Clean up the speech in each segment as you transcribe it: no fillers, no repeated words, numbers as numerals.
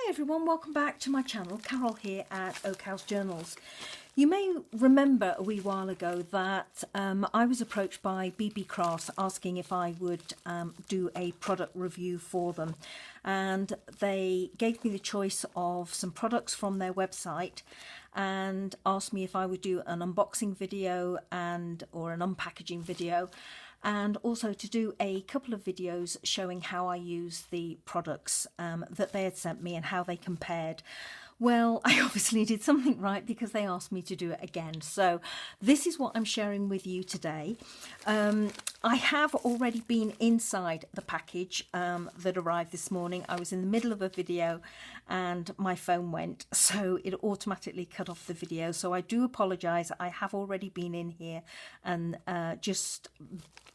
everyone, welcome back to my channel. Carol here at Oak House Journals. You may remember a wee while ago that I was approached by BeeBeeCrafts asking if I would do a product review for them, and they gave me the choice of some products from their website and asked me if I would do an unboxing video or an unpackaging video, and also to do a couple of videos showing how I use the products that they had sent me and how they compared. Well, I obviously did something right because they asked me to do it again. So this is what I'm sharing with you today. I have already been inside the package that arrived this morning. I was in the middle of a video and my phone went, so it automatically cut off the video. So I do apologise. I have already been in here and just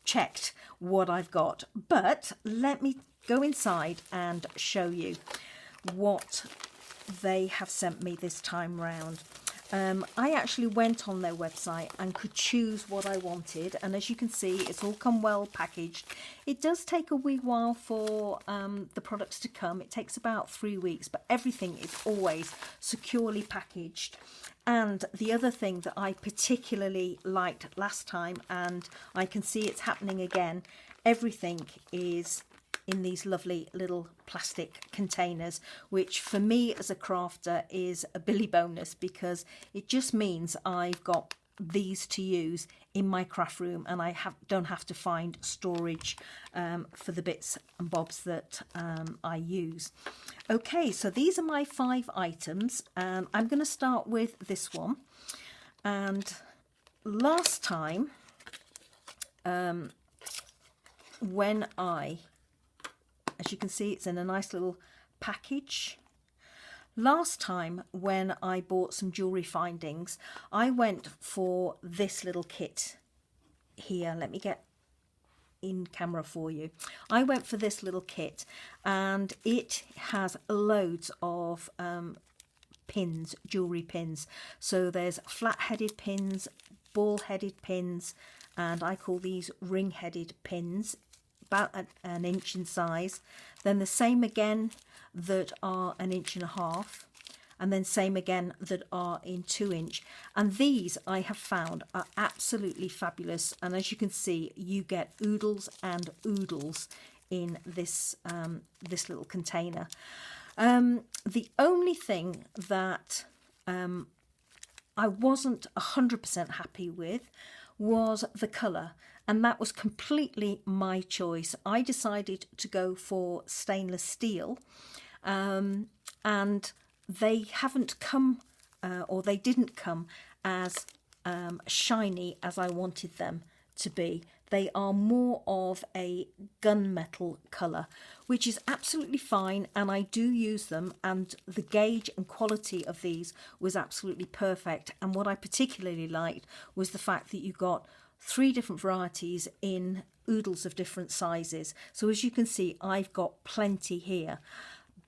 checked what I've got. But let me go inside and show you what they have sent me this time round. I actually went on their website and could choose what I wanted, and as you can see, it's all come well packaged. It does take a wee while for the products to come. It takes about 3 weeks, but everything is always securely packaged. And the other thing that I particularly liked last time, and I can see it's happening again, everything is in these lovely little plastic containers, which for me as a crafter is a billy bonus, because it just means I've got these to use in my craft room and I don't have to find storage for the bits and bobs that I use. Okay, so these are my 5 items, and I'm going to start with this one. And last time when as you can see, it's in a nice little package. Last time when I bought some jewellery findings, I went for this little kit here. Let me get in camera for you. I went for this little kit, and it has loads of pins, jewellery pins. So there's flat-headed pins, ball-headed pins, and I call these ring-headed pins, about an inch in size. Then the same again that are 1.5 inches, and then same again that are in 2 inch. And these I have found are absolutely fabulous, and as you can see, you get oodles and oodles in this this little container. The only thing that I wasn't 100% happy with was the colour, and that was completely my choice. I decided to go for stainless steel, and they haven't come or they didn't come as shiny as I wanted them to be. They are more of a gunmetal colour, which is absolutely fine, and I do use them, and the gauge and quality of these was absolutely perfect. And what I particularly liked was the fact that you got 3 different varieties in oodles of different sizes. So as you can see, I've got plenty here.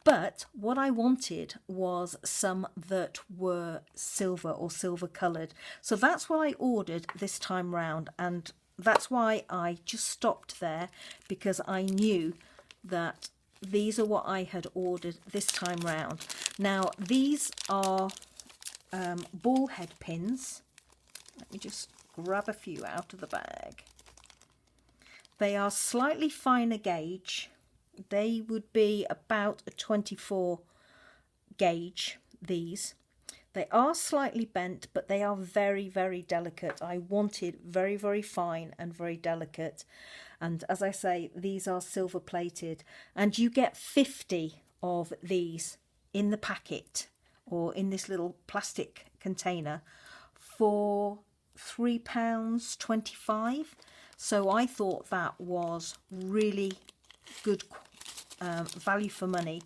But what I wanted was some that were silver or silver coloured. So that's what I ordered this time round, and that's why I just stopped there, because I knew that these are what I had ordered this time round. Now these are ball head pins. Let me just grab a few out of the bag. They are slightly finer gauge. They would be about a 24 gauge, these. They are slightly bent, but they are very, very delicate. I wanted very, very fine and very delicate. And as I say, these are silver plated, and you get 50 of these in the packet or in this little plastic container for £3.25. So I thought that was really good value for money,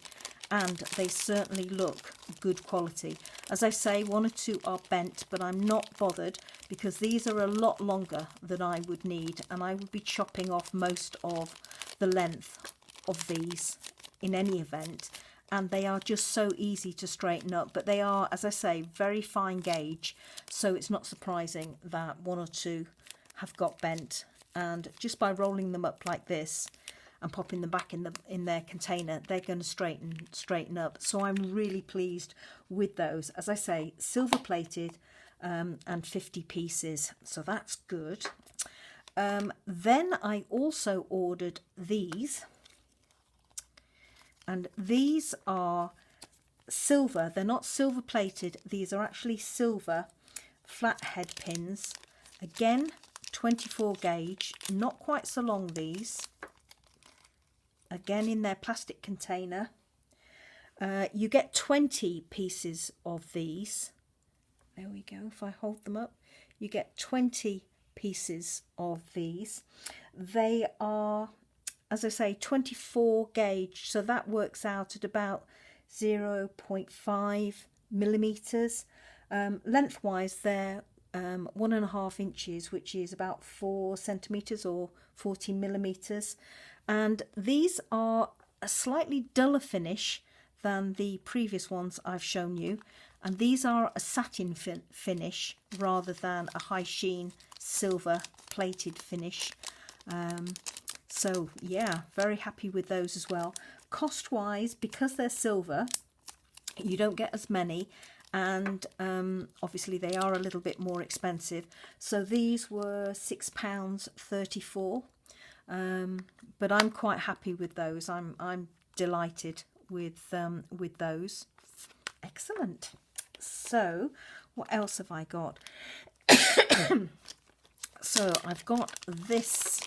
and they certainly look good quality. As I say, 1 or 2 are bent, but I'm not bothered because these are a lot longer than I would need, and I would be chopping off most of the length of these in any event, and they are just so easy to straighten up. But they are, as I say, very fine gauge, so it's not surprising that 1 or 2 have got bent. And just by rolling them up like this, and popping them back in their container, they're going to straighten up. So I'm really pleased with those. As I say, silver plated and 50 pieces, so that's good. Then I also ordered these, and these are silver. They're not silver plated, these are actually silver flat head pins. Again, 24 gauge, not quite so long these. Again, in their plastic container. You get 20 pieces of these. There we go. If I hold them up, you get 20 pieces of these. They are, as I say, 24 gauge, so that works out at about 0.5 millimeters. Lengthwise, they're 1.5 inches, which is about 4 centimeters or 40 millimeters. And these are a slightly duller finish than the previous ones I've shown you, and these are a satin finish rather than a high sheen silver plated finish. So yeah, very happy with those as well. Cost wise, because they're silver, you don't get as many, and obviously they are a little bit more expensive. So these were £6.34, but I'm quite happy with those. I'm delighted with those. Excellent. So what else have I got? So I've got this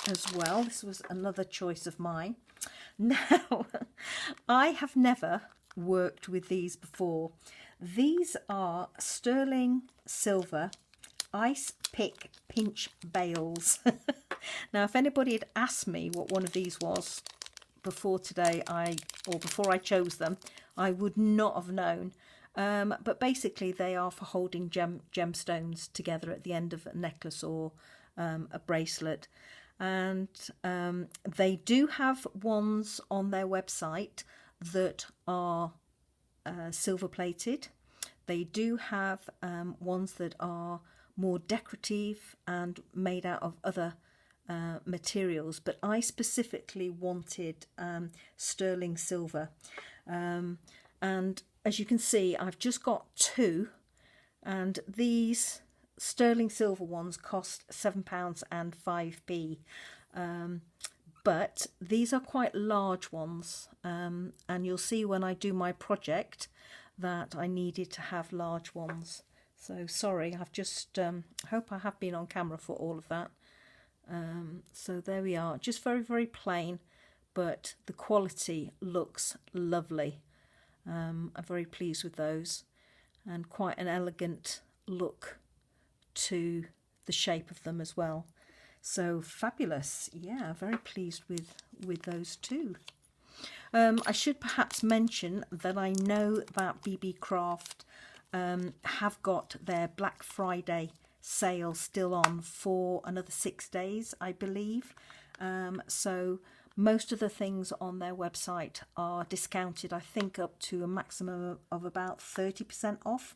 as well. This was another choice of mine. Now, I have never worked with these before. These are sterling silver ice pick pinch bales. Now, if anybody had asked me what one of these was before today, or before I chose them, I would not have known. But basically they are for holding gemstones together at the end of a necklace or a bracelet. And they do have ones on their website that are silver plated. They do have ones that are more decorative and made out of other materials, but I specifically wanted sterling silver, and as you can see, I've just got two, and these sterling silver ones cost £7.05. But these are quite large ones, and you'll see when I do my project that I needed to have large ones. So sorry, I've just hope I have been on camera for all of that. So there we are, just very, very plain, but the quality looks lovely. I'm very pleased with those, and quite an elegant look to the shape of them as well. So fabulous. Yeah, very pleased with those too. I should perhaps mention that I know that BeeBeeCraft have got their Black Friday sale still on for another 6 days, I believe. So most of the things on their website are discounted, I think up to a maximum of about 30% off.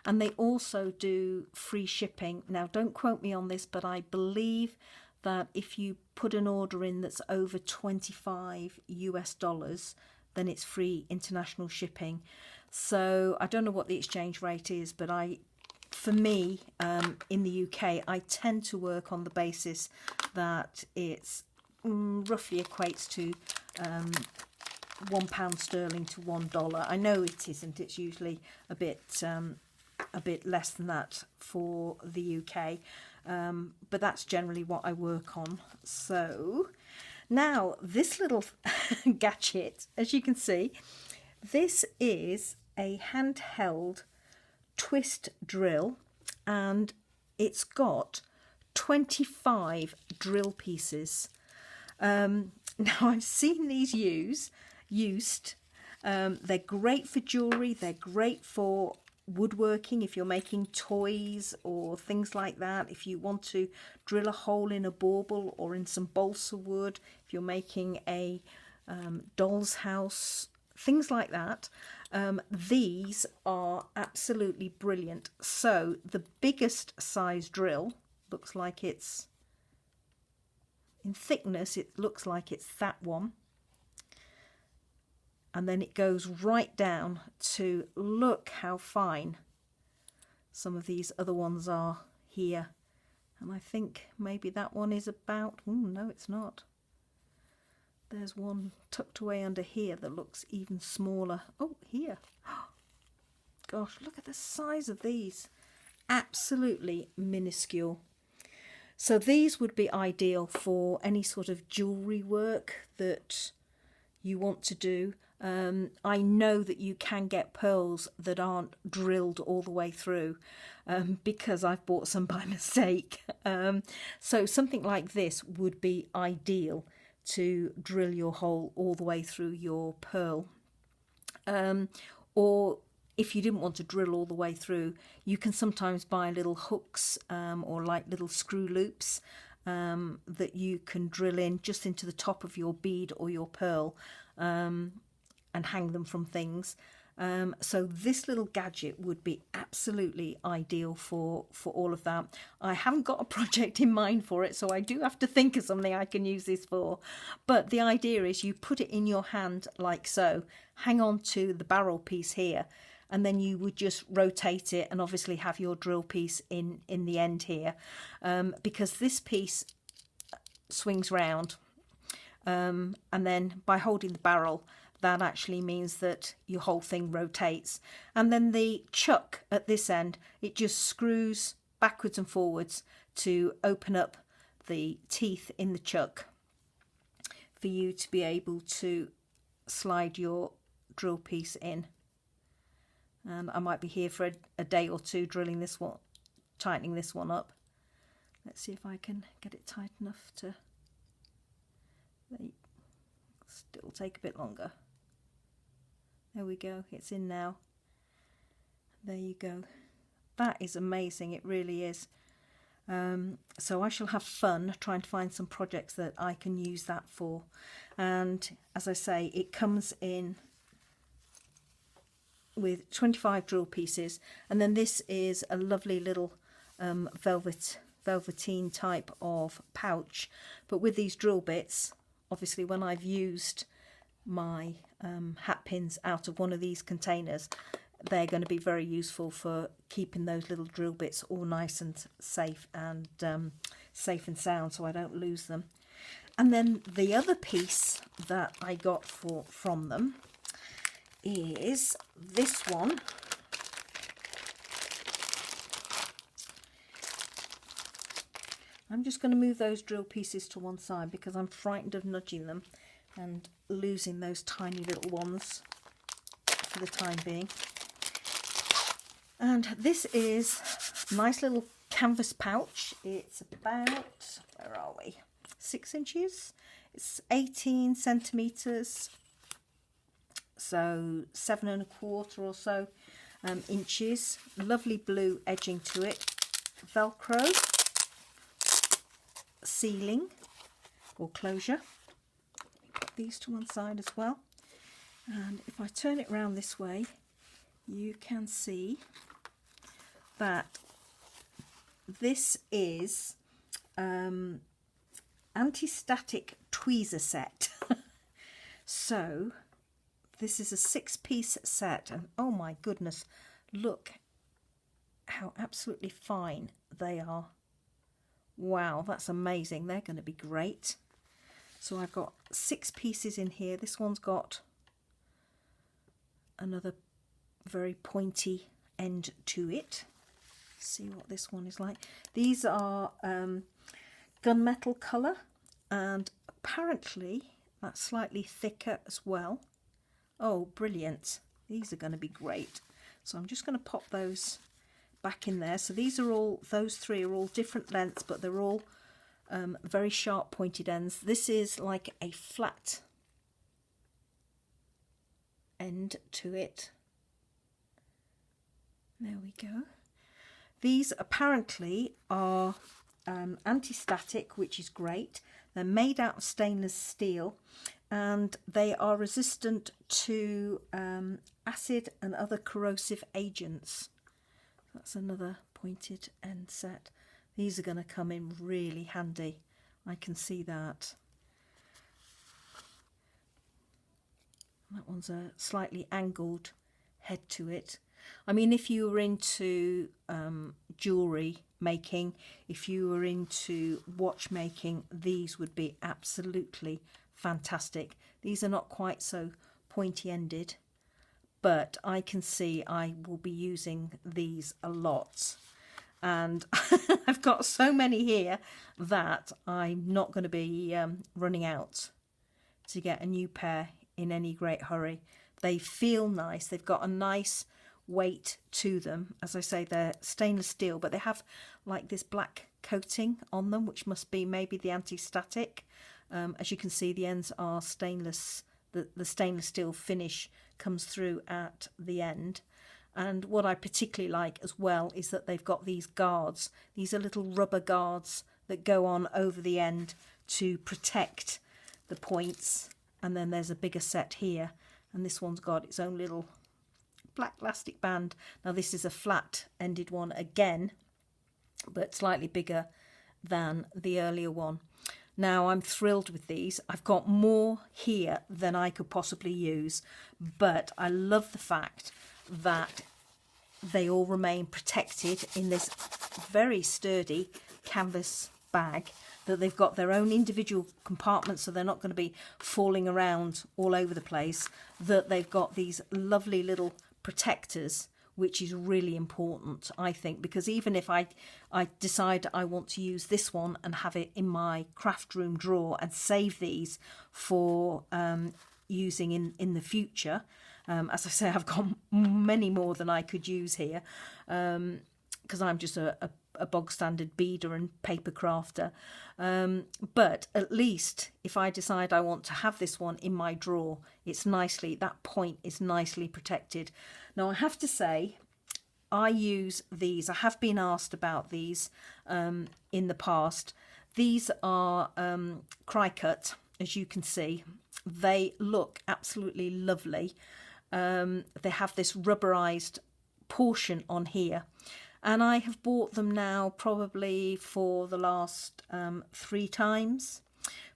And they also do free shipping. Now, don't quote me on this, but I believe that if you put an order in that's over $25 US, then it's free international shipping. So I don't know what the exchange rate is, but for me, in the UK, I tend to work on the basis that it's roughly equates to £1 sterling to $1. I know it isn't. It's usually a bit less than that for the UK, but that's generally what I work on. So now this little gadget, as you can see, this is a handheld twist drill, and it's got 25 drill pieces. Now I've seen these used. They're great for jewellery, they're great for woodworking if you're making toys or things like that. If you want to drill a hole in a bauble or in some balsa wood, if you're making a doll's house, things like that. These are absolutely brilliant. So the biggest size drill looks like it's in thickness it looks like it's that one, and then it goes right down to, look how fine some of these other ones are here. And I think maybe that one is about, oh no it's not, there's one tucked away under here that looks even smaller. Oh, here, gosh, look at the size of these, absolutely minuscule. So these would be ideal for any sort of jewellery work that you want to do. I know that you can get pearls that aren't drilled all the way through, because I've bought some by mistake. So something like this would be ideal to drill your hole all the way through your pearl. Or if you didn't want to drill all the way through, you can sometimes buy little hooks or like little screw loops that you can drill in just into the top of your bead or your pearl, and hang them from things. So this little gadget would be absolutely ideal for all of that. I haven't got a project in mind for it, so I do have to think of something I can use this for. But the idea is you put it in your hand like so, hang on to the barrel piece here, and then you would just rotate it and obviously have your drill piece in the end here, because this piece swings round, and then by holding the barrel, that actually means that your whole thing rotates. And then the chuck at this end, it just screws backwards and forwards to open up the teeth in the chuck for you to be able to slide your drill piece in. And I might be here for a day or two drilling this one, tightening this one up. Let's see if I can get it tight enough to, it'll take a bit longer. There we go, it's in now. There you go. That is amazing, it really is. So I shall have fun trying to find some projects that I can use that for. And as I say, it comes in with 25 drill pieces, and then this is a lovely little velveteen type of pouch, but with these drill bits, obviously when I've used my hat pins out of one of these containers, they're going to be very useful for keeping those little drill bits all nice and safe and sound, so I don't lose them. And then the other piece that I got from them is this one. I'm just going to move those drill pieces to one side because I'm frightened of nudging them and losing those tiny little ones for the time being. And this is a nice little canvas pouch. It's about, where are we, 6 inches. It's 18 centimetres, so 7 1/4 or so inches. Lovely blue edging to it. Velcro sealing or closure. Put these to one side as well. And if I turn it around this way, you can see that this is anti-static tweezer set. So this is a 6-piece set, and oh my goodness, look how absolutely fine they are. Wow, that's amazing. They're going to be great. So I've got 6 pieces in here. This one's got another very pointy end to it. See what this one is like. These are gunmetal colour, and apparently that's slightly thicker as well. Oh, brilliant. These are going to be great. So I'm just going to pop those back in there. So these are all, those 3 are all different lengths, but they're all very sharp pointed ends. This is like a flat end to it. There we go. These apparently are anti-static, which is great. They're made out of stainless steel, and they are resistant to acid and other corrosive agents. That's another pointed end set. These are going to come in really handy I can see that. That one's a slightly angled head to it. I mean, if you were into jewellery making, if you were into watchmaking, these would be absolutely fantastic. These are not quite so pointy-ended, but I can see I will be using these a lot. And I've got so many here that I'm not going to be running out to get a new pair in any great hurry. They feel nice. They've got a nice weight to them. As I say, they're stainless steel, but they have like this black coating on them, which must be maybe the anti-static. As you can see, the ends are stainless. The stainless steel finish comes through at the end. And what I particularly like as well is that they've got these guards. These are little rubber guards that go on over the end to protect the points. And then there's a bigger set here. And this one's got its own little black elastic band. Now this is a flat-ended one again, but slightly bigger than the earlier one. Now I'm thrilled with these. I've got more here than I could possibly use, but I love the fact that they all remain protected in this very sturdy canvas bag, that they've got their own individual compartments so they're not going to be falling around all over the place, that they've got these lovely little protectors, which is really important, I think, because even if I decide I want to use this one and have it in my craft room drawer and save these for using in the future, as I say, I've got many more than I could use here, because I'm just a bog standard beader and paper crafter. But at least if I decide I want to have this one in my drawer, it's nicely, that point is nicely protected. Now I have to say, I use these. I have been asked about these in the past. These are cry cut, as you can see. They look absolutely lovely. They have this rubberized portion on here, and I have bought them now probably for the last 3 times,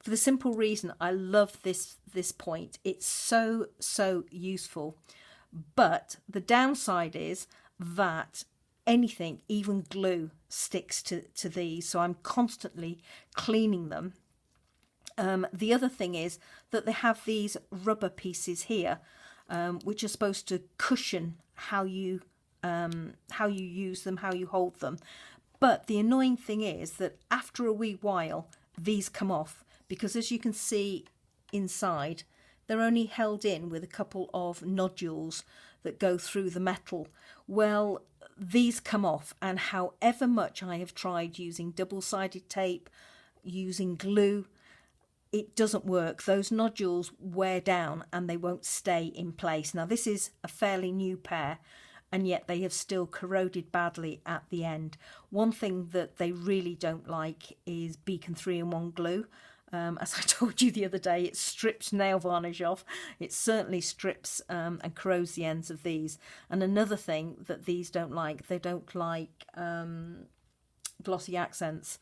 for the simple reason I love this point. It's so useful, but the downside is that anything, even glue, sticks to these, so I'm constantly cleaning them. The other thing is that they have these rubber pieces here, which are supposed to cushion how you use them, how you hold them. But the annoying thing is that after a wee while, these come off, because as you can see inside, they're only held in with a couple of nodules that go through the metal. Well, these come off, and however much I have tried using double-sided tape, using glue, it doesn't work. Those nodules wear down and they won't stay in place. Now this is a fairly new pair, and yet they have still corroded badly at the end. One thing that they really don't like is Beacon 3-in-1 glue. As I told you the other day, it strips nail varnish off. It certainly strips and corrodes the ends of these. And another thing that these don't like, they don't like glossy accents.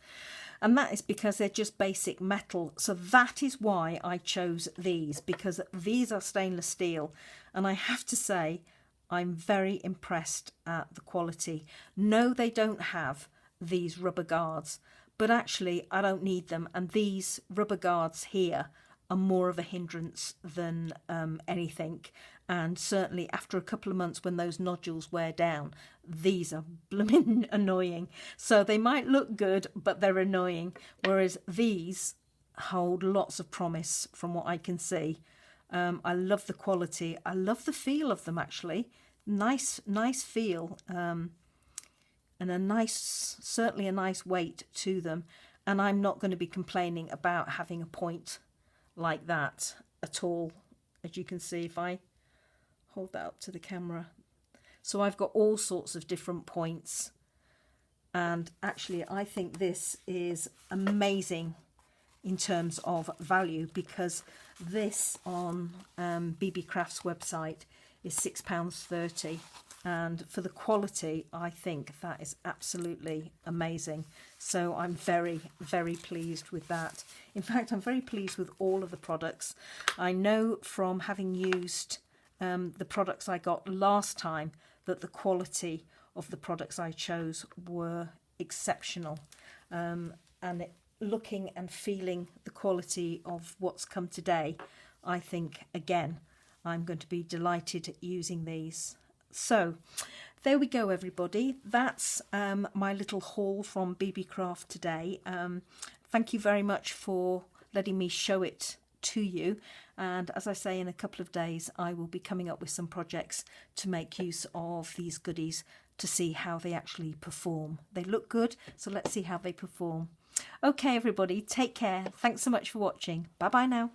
And that is because they're just basic metal. So that is why I chose these, because these are stainless steel. And I have to say, I'm very impressed at the quality. No, they don't have these rubber guards, but actually I don't need them. And these rubber guards here are more of a hindrance than anything. And certainly after a couple of months, when those nodules wear down, these are blooming annoying. So they might look good, but they're annoying. Whereas these hold lots of promise from what I can see. I love the quality. I love the feel of them, actually. Nice feel. And certainly a nice weight to them. And I'm not going to be complaining about having a point like that at all. As you can see, if I hold that up to the camera. So I've got all sorts of different points. And actually, I think this is amazing in terms of value, because this on BeeBeeCraft's website is £6.30, and for the quality I think that is absolutely amazing. So I'm very, very pleased with that. In fact, I'm very pleased with all of the products. I know from having used the products I got last time that the quality of the products I chose were exceptional, and looking and feeling the quality of what's come today, I think again I'm going to be delighted using these. So there we go, everybody. That's my little haul from BeeBeeCraft today. Thank you very much for letting me show it to you, and as I say, in a couple of days I will be coming up with some projects to make use of these goodies to see how they actually perform. They look good, so let's see how they perform. Okay everybody, take care. Thanks so much for watching. Bye bye now.